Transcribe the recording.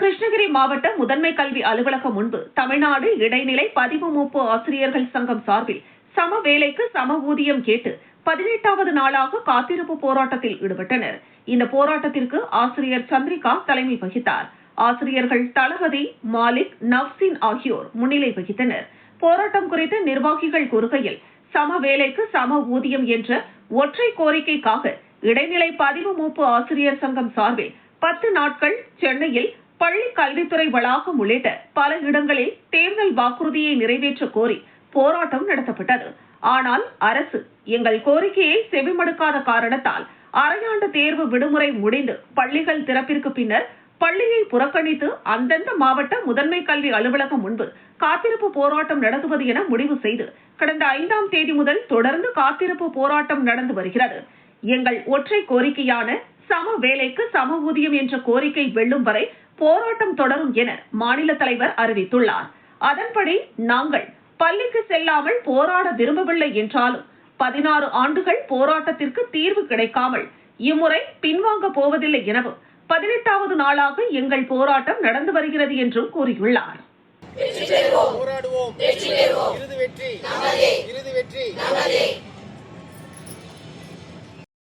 கிருஷ்ணகிரி மாவட்ட முதன்மை கல்வி அலுவலகம் முன்பு தமிழ்நாடு இடைநிலை பதிவு மூப்பு ஆசிரியர்கள் சங்கம் சார்பில் சம வேலைக்கு சம ஊதியம் கேட்டு 18வது நாளாக காத்திருப்பு போராட்டத்தில் ஈடுபட்டனர். இந்த போராட்டத்திற்கு ஆசிரியர் சந்திரிகா தலைமை வகித்தார். ஆசிரியர்கள் தளபதி, மாலிக், நவ்சின் ஆகியோர் முன்னிலை வகித்தனர். போராட்டம் குறித்து நிர்வாகிகள் கூறுகையில், சம வேலைக்கு சம ஊதியம் என்ற ஒற்றை கோரிக்கைக்காக இடைநிலை பதிவு மூப்பு ஆசிரியர் சங்கம் சார்பில் 10 நாட்கள் சென்னையில் பள்ளி கல்வித்துறை வளாகம் உள்ளிட்ட பல இடங்களில் தேர்தல் வாக்குறுதியை நிறைவேற்ற கோரி போராட்டம் நடத்தப்பட்டது. ஆனால் அரசு எங்கள் கோரிக்கையை செவிமடுக்காத காரணத்தால் அரையாண்டு தேர்வு விடுமுறை முடிந்து பள்ளிகள் திறப்பிற்கு பின்னர் பள்ளியை புறக்கணித்து அந்தந்த மாவட்ட முதன்மை கல்வி அலுவலகம் முன்பு காத்திருப்பு போராட்டம் நடத்துவது என முடிவு செய்து கடந்த 5ஆம் தேதி முதல் தொடர்ந்து காத்திருப்பு போராட்டம் நடந்து வருகிறது. எங்கள் ஒற்றை கோரிக்கையான சம வேலைக்கு சம ஊதியம் என்ற கோரிக்கை வெல்லும் வரை போராட்டம் தொடரும் என மாநில தலைவர் அறிவித்துள்ளார். அதன்படி நாங்கள் பள்ளிக்கு செல்லாமல் போராட விரும்பவில்லை என்றாலும் 16 ஆண்டுகள் போராட்டத்திற்கு தீர்வு கிடைக்காமல் இம்முறை பின்வாங்க போவதில்லை எனவும் 18வது நாளாக எங்கள் போராட்டம் நடந்து வருகிறது என்றும் கூறியுள்ளார். போராடுவோம். இறுதி வெற்றி.